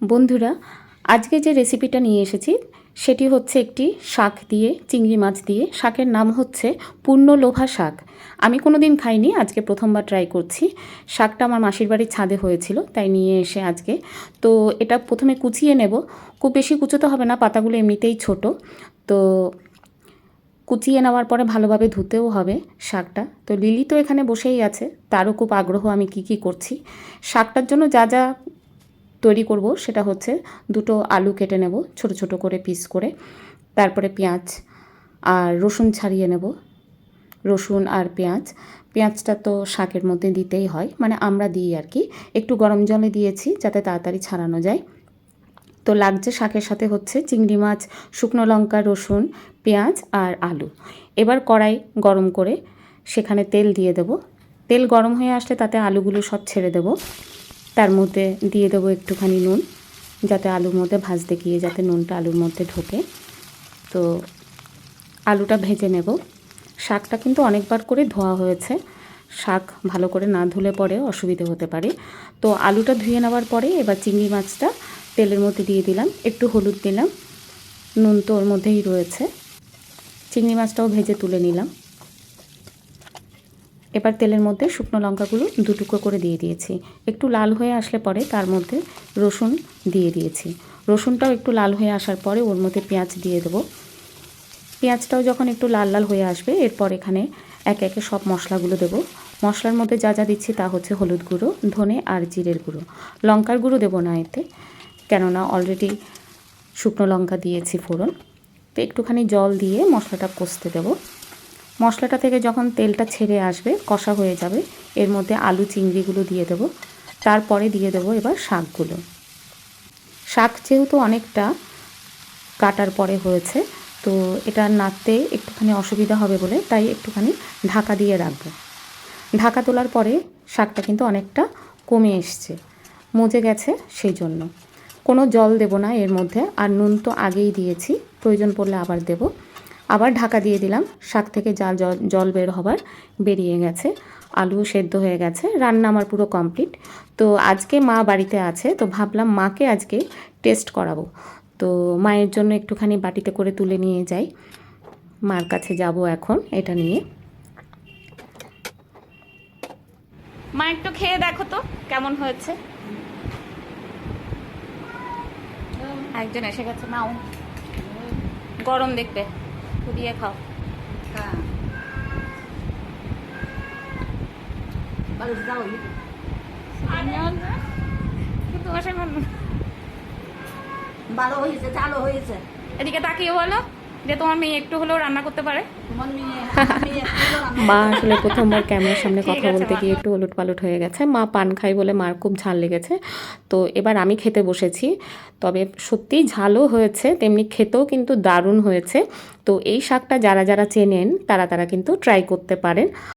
বন্ধুরা, আজকে যে রেসিপিটা নিয়ে এসেছি সেটি হচ্ছে একটি শাক দিয়ে, চিংড়ি মাছ দিয়ে। শাকের নাম হচ্ছে পূর্ণলোভা শাক। আমি কোনো দিন খাইনি, আজকে প্রথমবার ট্রাই করছি। শাকটা আমার মাসির বাড়ির ছাদে হয়েছিল, তাই নিয়ে এসে আজকে। তো এটা প্রথমে কুচিয়ে নেব। খুব বেশি কুচোতে হবে না, পাতাগুলো এমনিতেই ছোট। তো কুচিয়ে নেওয়ার পরে ভালোভাবে ধুতেও হবে শাকটা। তো লিলি তো এখানে বসেই আছে, তারও খুব আগ্রহ আমি কি করছি। শাকটার জন্য যা যা তৈরি করব সেটা হচ্ছে দুটো আলু কেটে নেব ছোট ছোট করে পিস করে, তারপরে পেঁয়াজ আর রসুন ছাড়িয়ে নেব। রসুন আর পেঁয়াজটা তো শাকের মধ্যে দিতেই হয়, মানে আমরা দিই আর কি। একটু গরম জলে দিয়েছি যাতে তাড়াতাড়ি ছাড়ানো যায়। তো লাগছে শাকের সাথে হচ্ছে চিংড়ি মাছ, শুকনো লঙ্কা, রসুন, পেঁয়াজ আর আলু। এবার কড়াই গরম করে সেখানে তেল দিয়ে দেব। তেল গরম হয়ে আসলে তাতে আলুগুলো সব ছেড়ে দেব। তার মধ্যে দিয়ে দেবো একটুখানি নুন, যাতে আলুর মধ্যে ভাজতে গিয়ে যাতে নুনটা আলুর মধ্যে ঢোকে। তো আলুটা ভেজে নেব। শাকটা কিন্তু অনেকবার করে ধোয়া হয়েছে, শাক ভালো করে না ধুলে পরে অসুবিধে হতে পারে। তো আলুটা ধুয়ে নেওয়ার পরে এবার চিংড়ি মাছটা তেলের মধ্যে দিয়ে দিলাম, একটু হলুদ দিলাম, নুন তো ওর মধ্যেই রয়েছে। চিংড়ি মাছটাও ভেজে তুলে নিলাম। এবার তেলের মধ্যে শুকনো লঙ্কাগুলো দু টুকরো করে দিয়ে দিয়েছি। একটু লাল হয়ে আসলে পরে তার মধ্যে রসুন দিয়ে দিয়েছি। রসুনটাও একটু লাল হয়ে আসার পরে ওর মধ্যে পেঁয়াজ দিয়ে দেবো। পেঁয়াজটাও যখন একটু লাল লাল হয়ে আসবে এরপর এখানে একে একে সব মশলাগুলো দেবো। মশলার মধ্যে যা যা দিচ্ছি তা হচ্ছে হলুদ গুঁড়ো, ধনে আর জিরের গুঁড়ো। লঙ্কার গুঁড়ো দেবো না এতে, কেননা অলরেডি শুকনো লঙ্কা দিয়েছি ফোড়ন। তো একটুখানি জল দিয়ে মশলাটা কষতে দেবো। মশলাটা থেকে যখন তেলটা ছেড়ে আসবে, কষা হয়ে যাবে, এর মধ্যে আলু চিংড়িগুলো দিয়ে দেবো। তারপরে দিয়ে দেবো এবার শাকগুলো। শাক যেহেতু অনেকটা কাটার পরে হয়েছে, তো এটা নাড়তে একটুখানি অসুবিধা হবে বলে তাই একটুখানি ঢাকা দিয়ে রাখবো। ঢাকা তোলার পরে শাকটা কিন্তু অনেকটা কমে এসছে, মজে গেছে, সেই জন্য কোনো জল দেব না এর মধ্যে। আর নুন তো আগেই দিয়েছি, প্রয়োজন পড়লে আবার দেব। আবার ঢাকা দিয়ে দিলাম। শাক থেকে জল বের হবার বেরিয়ে গেছে, আলু সেদ্ধ হয়ে গেছে, রান্না আমার পুরো কমপ্লিট। তো আজকে মা বাড়িতে আছে, তো ভাবলাম মাকে আজকে টেস্ট করাবো। তো মায়ের জন্য একটুখানি বাটিতে করে তুলে নিয়ে যাই, মার কাছে যাব এখন এটা নিয়ে। মা একটু খেয়ে দেখো তো কেমন হয়েছে। একজন এসে গেছে, নাও গরম দেখবে, দিয়ে খাও। ভালো হয়েছে, চালু হয়েছে। এদিকে তাকিয়ে বলো যে তোমার মেয়ে একটু হলেও রান্না করতে পারে। মা আসলে প্রথমবার ক্যামেরার সামনে কথা বলতে গিয়ে একটু ওলট পালট হয়ে গেছে। মা পান খাই বলে মার খুব ঝাল লেগেছে। তো এবার আমি খেতে বসেছি। তবে সত্যিই ঝালও হয়েছে, তেমনি খেতেও কিন্তু দারুণ হয়েছে। তো এই শাকটা যারা যারা চেনেন তারা কিন্তু ট্রাই করতে পারেন।